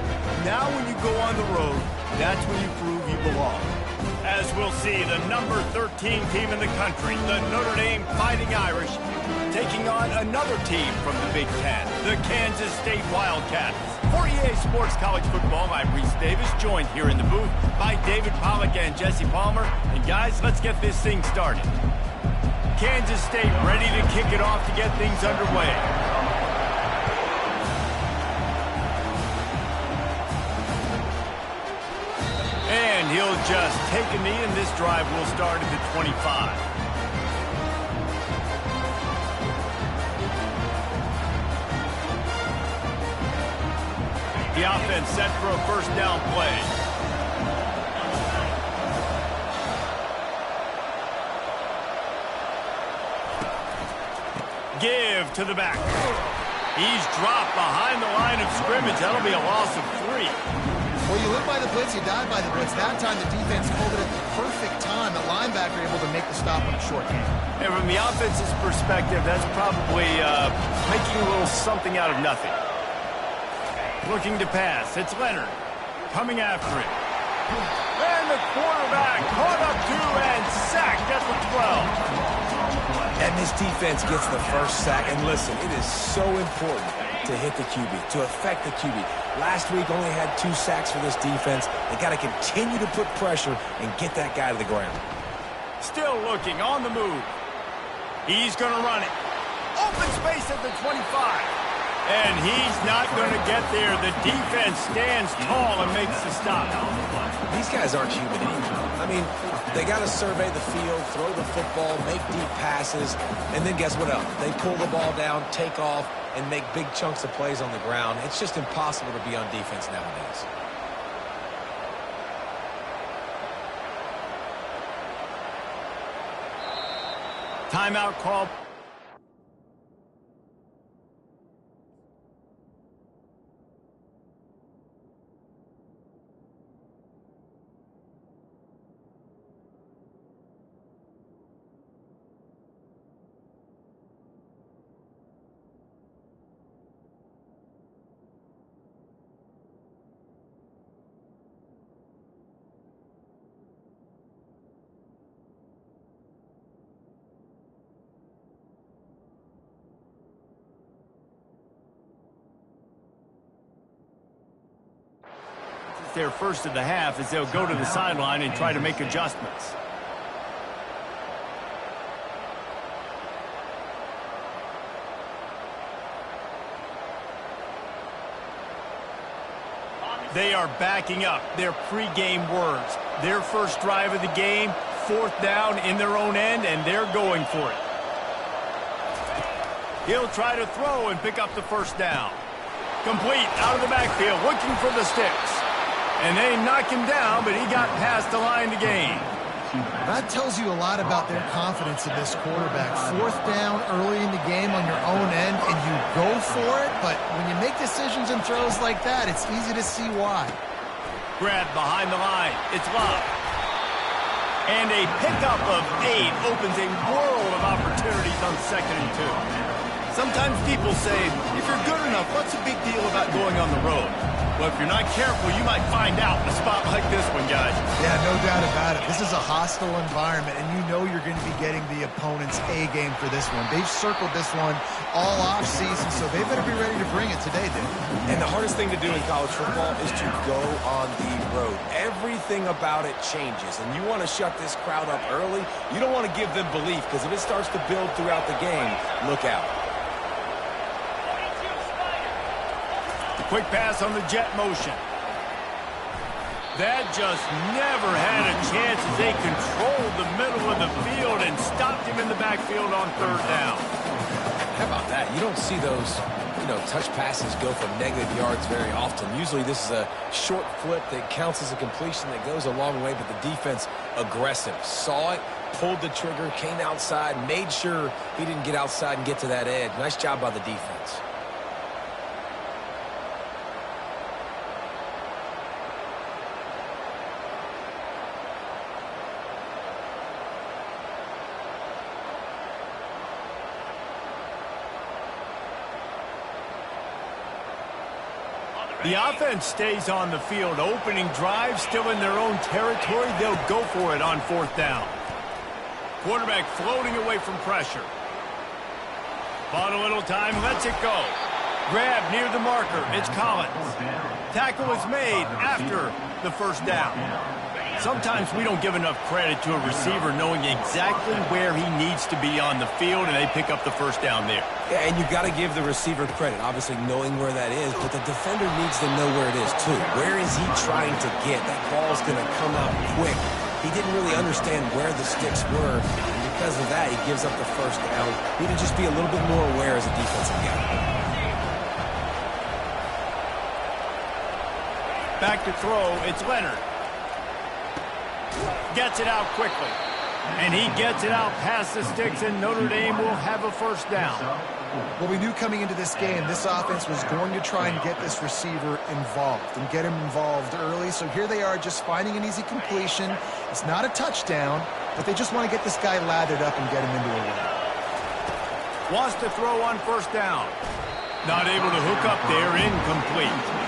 spot. Now when you go on the road, that's when you prove you belong. As we'll see, the number 13 team in the country, the Notre Dame Fighting Irish, taking on another team from the Big Ten, the Kansas State Wildcats. For EA Sports College Football, I'm Reese Davis, joined here in the booth by David Pollack and Jesse Palmer. And guys, let's get this thing started. Kansas State ready to kick it off to get things underway. And he'll just take a knee, and this drive will start at the 25. The offense set for a first down play. Give to the back. He's dropped behind the line of scrimmage. That'll be a loss of 3. Well, you live by the blitz, you die by the blitz. That time the defense called it at the perfect time. The linebacker able to make the stop on a short game. And from the offense's perspective, that's probably making a little something out of nothing. Looking to pass. It's Leonard coming after it. And the quarterback caught up to and sacked at the 12. And this defense gets the first sack. And listen, it is so important to hit the QB, to affect the QB. Last week only had 2 sacks for this defense. They got to continue to put pressure and get that guy to the ground. Still looking on the move. He's going to run it. Open space at the 25. And he's not going to get there. The defense stands tall and makes the stop. These guys aren't human anymore. I mean, they got to survey the field, throw the football, make deep passes, and then guess what else? They pull the ball down, take off, and make big chunks of plays on the ground. It's just impossible to be on defense nowadays. Timeout call. Their first of the half as they'll go to the sideline and try to make adjustments. They are backing up their pregame words. Their first drive of the game, 4th down in their own end, and they're going for it. He'll try to throw and pick up the first down. Complete out of the backfield, looking for the sticks. And they knock him down, but he got past the line to gain. That tells you a lot about their confidence in this quarterback. 4th down early in the game on your own end, and you go for it. But when you make decisions and throws like that, it's easy to see why. Grab behind the line. It's Love. And a pickup of 8 opens a world of opportunities on 2nd and 2. Sometimes people say, if you're good enough, what's the big deal about going on the road? Well, if you're not careful, you might find out in a spot like this one, guys. Yeah, no doubt about it. This is a hostile environment, and you know you're going to be getting the opponent's A game for this one. They've circled this one all offseason, so they better be ready to bring it today, dude. And the hardest thing to do in college football is to go on the road. Everything about it changes, and you want to shut this crowd up early. You don't want to give them belief, because if it starts to build throughout the game, look out. Quick pass on the jet motion. That just never had a chance as they controlled the middle of the field and stopped him in the backfield on 3rd down. How about that? You don't see those, touch passes go for negative yards very often. Usually this is a short flip that counts as a completion that goes a long way, but the defense aggressive. Saw it, pulled the trigger, came outside, made sure he didn't get outside and get to that edge. Nice job by the defense. The offense stays on the field. Opening drive, still in their own territory. They'll go for it on 4th down. Quarterback floating away from pressure. Bought a little time, lets it go. Grab near the marker. It's Collins. Tackle is made after the 1st down. Sometimes we don't give enough credit to a receiver knowing exactly where he needs to be on the field, and they pick up the 1st down there. Yeah, and you got to give the receiver credit, obviously knowing where that is, but the defender needs to know where it is too. Where is he trying to get? That ball's going to come out quick. He didn't really understand where the sticks were, and because of that, he gives up the 1st down. Need to just be a little bit more aware as a defensive guy. Back to throw, it's Leonard. Gets it out quickly. And he gets it out past the sticks, and Notre Dame will have a 1st down. Well, we knew coming into this game, this offense was going to try and get this receiver involved and get him involved early. So here they are just finding an easy completion. It's not a touchdown, but they just want to get this guy lathered up and get him into a win. Wants to throw on 1st down. Not able to hook up there, incomplete.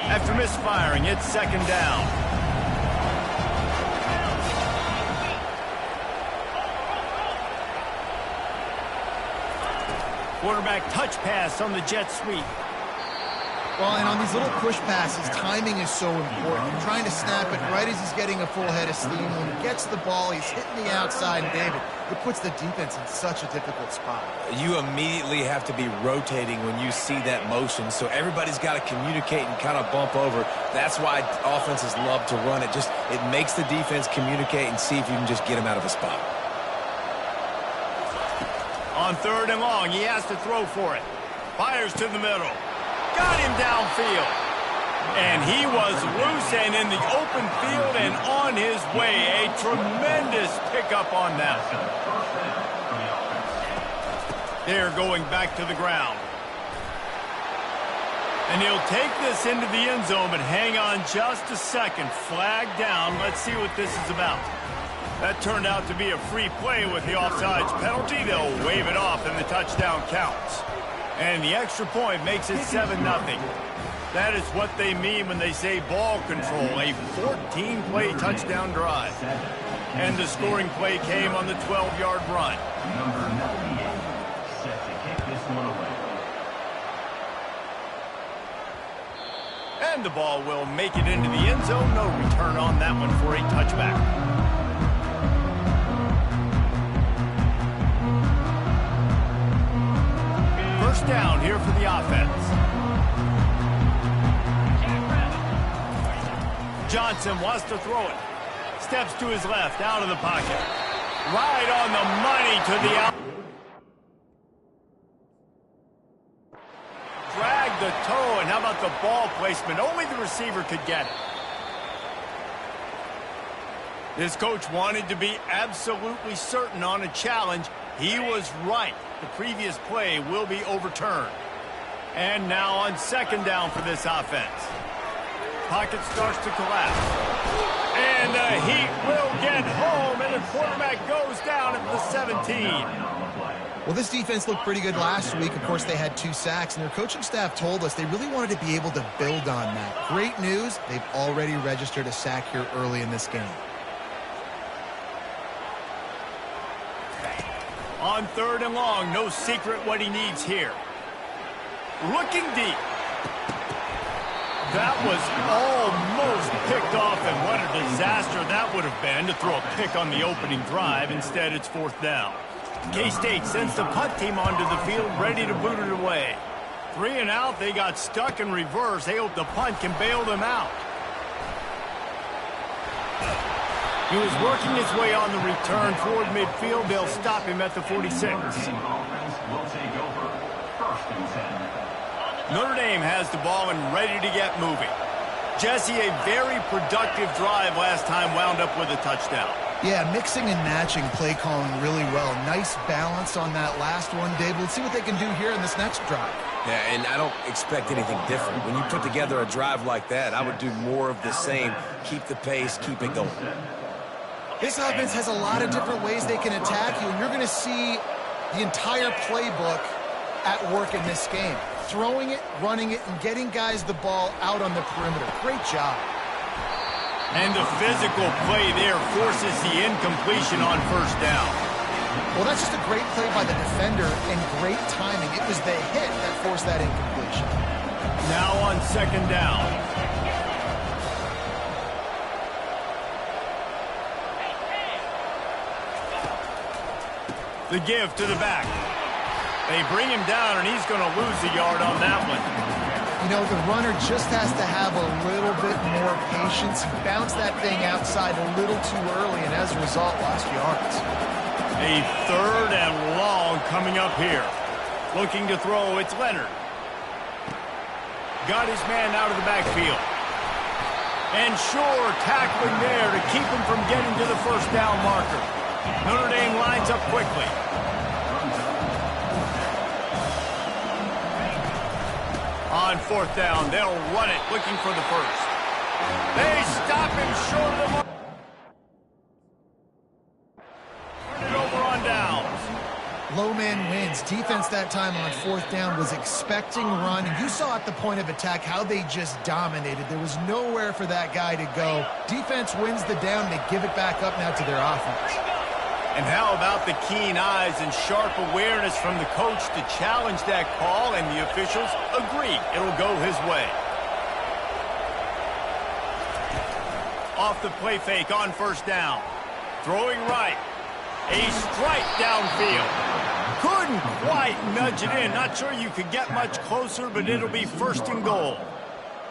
After misfiring, it's 2nd down. Quarterback touch pass on the jet sweep. Well, and on these little push passes, timing is so important. You're trying to snap it right as he's getting a full head of steam. When he gets the ball, he's hitting the outside, and David, it puts the defense in such a difficult spot. You immediately have to be rotating when you see that motion, so everybody's got to communicate and kind of bump over. That's why offenses love to run it. It makes the defense communicate and see if you can just get him out of a spot. On 3rd and long, he has to throw for it. Fires to the middle. Got him downfield. And he was loose and in the open field and on his way. A tremendous pickup on that. They're going back to the ground. And he'll take this into the end zone, but hang on just a second. Flag down. Let's see what this is about. That turned out to be a free play with the offsides penalty. They'll wave it off and the touchdown counts. And the extra point makes it 7-0. That is what they mean when they say ball control, a 14-play touchdown drive. And the scoring play came on the 12-yard run. Number 98, set to kick this one away. And the ball will make it into the end zone. No return on that one for a touchback. First down here for the offense. Johnson wants to throw it. Steps to his left, out of the pocket. Right on the money to the out. Drag the toe, and how about the ball placement? Only the receiver could get it. This coach wanted to be absolutely certain on a challenge. He was right. The previous play will be overturned. And now on 2nd down for this offense. Pocket starts to collapse. And the Heat will get home, and the quarterback goes down at the 17. Well, this defense looked pretty good last week. Of course, they had 2 sacks, and their coaching staff told us they really wanted to be able to build on that. Great news, they've already registered a sack here early in this game. On 3rd and long, no secret what he needs here. Looking deep. That was almost picked off, and what a disaster that would have been to throw a pick on the opening drive. Instead, it's 4th down. K-State sends the punt team onto the field, ready to boot it away. 3 and out, they got stuck in reverse. They hope the punt can bail them out. He was working his way on the return toward midfield. They'll stop him at the 46. Notre Dame has the ball and ready to get moving. Jesse, a very productive drive last time, wound up with a touchdown. Yeah, mixing and matching play calling really well. Nice balance on that last one, Dave. Let's see what they can do here in this next drive. Yeah, and I don't expect anything different. When you put together a drive like that, I would do more of the same. Keep the pace, keep it going. This offense has a lot of different ways they can attack you, and you're going to see the entire playbook at work in this game. Throwing it, running it, and getting guys the ball out on the perimeter. Great job. And the physical play there forces the incompletion on first down. Well, that's just a great play by the defender and great timing. It was the hit that forced that incompletion. Now on second down. The give to the back. They bring him down, and he's going to lose a yard on that one. You know, the runner just has to have a little bit more patience. He bounced that thing outside a little too early, and as a result, lost yards. A third and long coming up here. Looking to throw, it's Leonard. Got his man out of the backfield. And sure, tackling there to keep him from getting to the first down marker. Notre Dame lines up quickly. On fourth down, they'll run it, looking for the first. They stop him short of the mark. Turn it over on downs. Low man wins. Defense that time on fourth down was expecting run. And you saw at the point of attack how they just dominated. There was nowhere for that guy to go. Defense wins the down. They give it back up now to their offense. And how about the keen eyes and sharp awareness from the coach to challenge that call, and the officials agree it'll go his way. Off the play fake on first down. Throwing right. A strike downfield. Couldn't quite nudge it in. Not sure you could get much closer, but it'll be first and goal.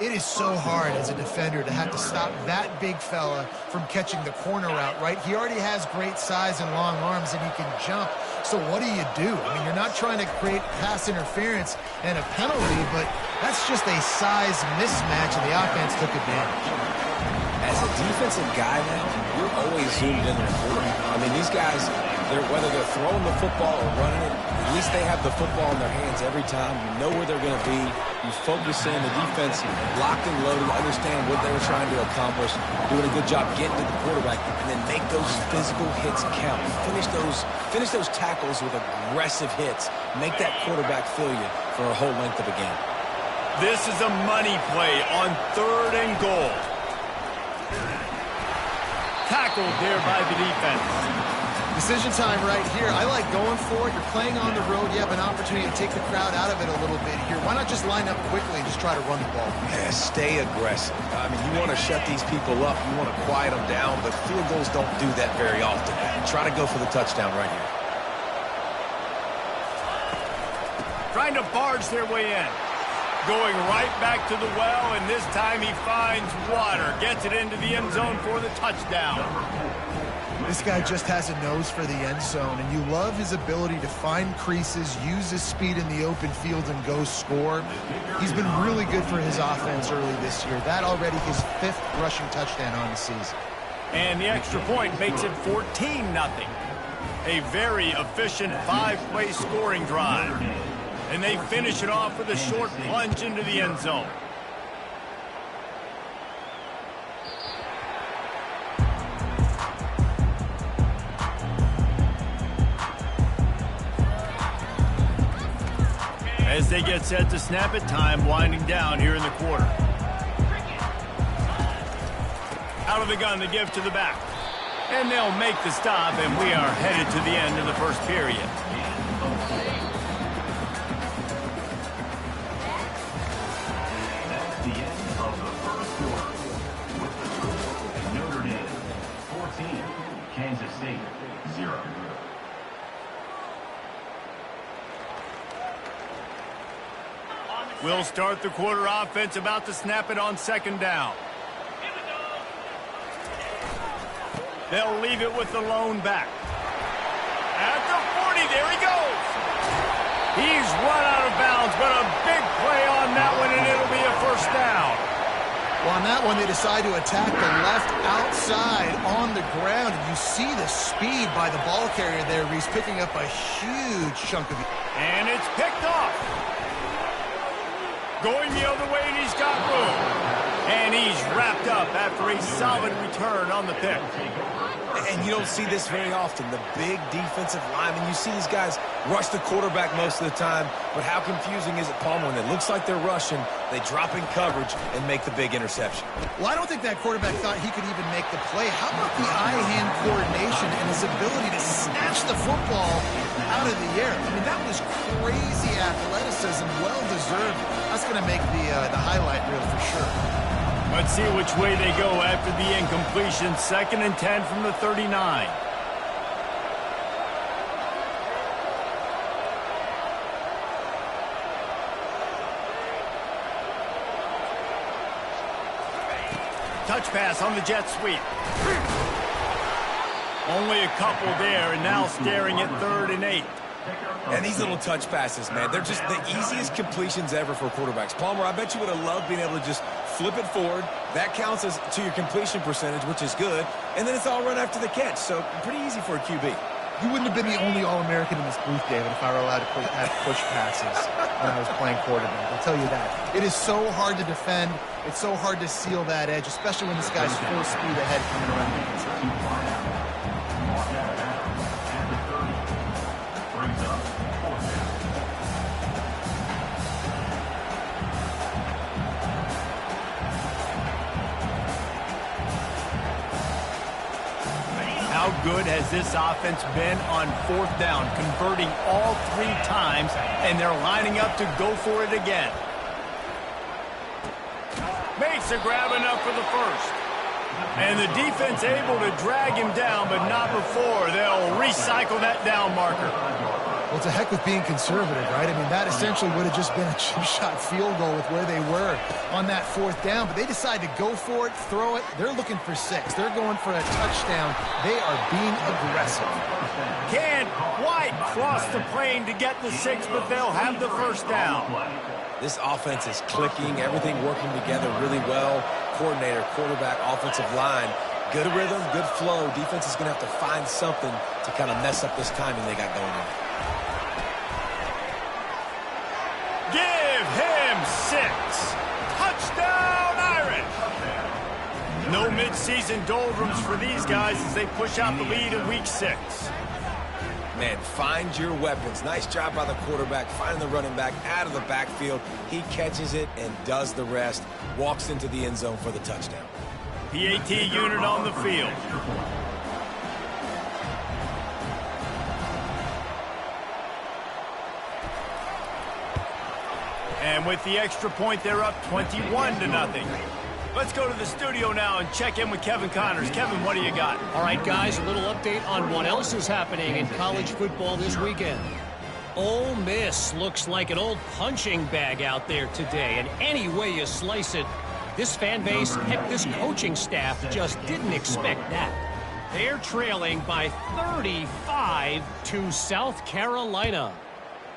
It is so hard as a defender to have to stop that big fella from catching the corner route, right? He already has great size and long arms, and he can jump. So what do? I mean, you're not trying to create pass interference and a penalty, but that's just a size mismatch, and the offense took advantage. As a defensive guy now, you're always zoomed in on the quarterback. I mean, these guys, whether they're throwing the football or running it, at least they have the football in their hands every time. You know where they're going to be. You focus in. The defense locked and loaded, understand what they were trying to accomplish, doing a good job getting to the quarterback, and then make those physical hits count. Finish those tackles with aggressive hits. Make that quarterback feel you for a whole length of a game. This is a money play on third and goal. Tackled there by the defense. Decision time right here. I like going for it. You're playing on the road. You have an opportunity to take the crowd out of it a little bit here. Why not just line up quickly and just try to run the ball? Yeah, stay aggressive. I mean, you want to shut these people up. You want to quiet them down, but field goals don't do that very often. Try to go for the touchdown right here. Trying to barge their way in. Going right back to the well, and this time he finds water. Gets it into the end zone for the touchdown. This guy just has a nose for the end zone, and you love his ability to find creases, use his speed in the open field, and go score. He's been really good for his offense early this year. That already his 5th rushing touchdown on the season. And the extra point makes it 14-0. A very efficient 5-play scoring drive. And they finish it off with a short plunge into the end zone. As they get set to snap it, time winding down here in the quarter. Out of the gun, the give to the back. And they'll make the stop, and we are headed to the end of the first period. That's the end of the first quarter. With the score, Notre Dame 14, Kansas State 0. We'll start the quarter offense, about to snap it on second down. They'll leave it with the lone back. At the 40, there he goes. He's run out of bounds, but a big play on that one, and it'll be a first down. Well, on that one, they decide to attack the left outside on the ground, and you see the speed by the ball carrier there. He's picking up a huge chunk of it. And it's picked off. Going the other way, and he's got room. And he's wrapped up after a solid return on the pick. And you don't see this very often. The big defensive linemen, you see these guys rush the quarterback most of the time, but how confusing is it, Palmer, when it looks like they're rushing, they drop in coverage and make the big interception? Well, I don't think that quarterback thought he could even make the play. How about the eye-hand coordination and his ability to snatch the football out of the air? I mean, that was crazy athleticism, well-deserved. That's going to make the highlight reel for sure. Let's see which way they go after the incompletion. 2nd and 10 from the 39. Touch pass on the jet sweep. Only a couple there, and now staring at 3rd and 8. And these little touch passes, man, they're just the easiest completions ever for quarterbacks. Palmer, I bet you would have loved being able to just flip it forward. That counts as to your completion percentage, which is good. And then it's all run after the catch, so pretty easy for a QB. You wouldn't have been the only All-American in this booth, David, if I were allowed to have push passes when I was playing quarterback. I'll tell you that. It is so hard to defend. It's so hard to seal that edge, especially when this guy's full speed ahead coming around the inside. How good has this offense been on 4th down, converting all 3 times, and they're lining up to go for it again. Makes a grab enough for the first. And the defense able to drag him down, but not before. They'll recycle that down marker. Well, it's a heck with being conservative, right? I mean, that essentially would have just been a chip shot field goal with where they were on that 4th down. But they decide to go for it, throw it. They're looking for 6. They're going for a touchdown. They are being aggressive. Can't quite cross the plane to get the 6, but they'll have the 1st down. This offense is clicking, everything working together really well. Coordinator, quarterback, offensive line. Good rhythm, good flow. Defense is going to have to find something to kind of mess up this timing they got going on. Give him 6. Touchdown, Irish. No midseason doldrums for these guys as they push out the lead in week 6. Man, find your weapons. Nice job by the quarterback, finding the running back out of the backfield. He catches it and does the rest. Walks into the end zone for the touchdown. PAT unit on the field. And with the extra point, they're up 21-0. Let's go to the studio now and check in with Kevin Connors. Kevin, what do you got? All right, guys, a little update on what else is happening in college football this weekend. Ole Miss looks like an old punching bag out there today, and any way you slice it, this fan base, heck, this coaching staff just didn't expect that. They're trailing by 35 to South Carolina.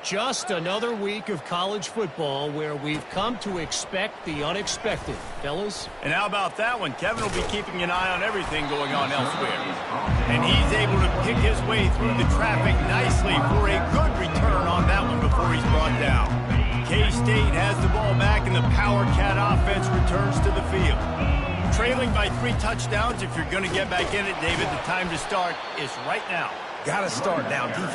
Just another week of college football where we've come to expect the unexpected, fellas. And how about that one? Kevin will be keeping an eye on everything going on elsewhere. And he's able to pick his way through the traffic nicely for a good return on that one before he's brought down. K-State has the ball back and the Power Cat offense returns to the field. Trailing by 3 touchdowns. If you're going to get back in it, David, the time to start is right now. Got to start now. Defense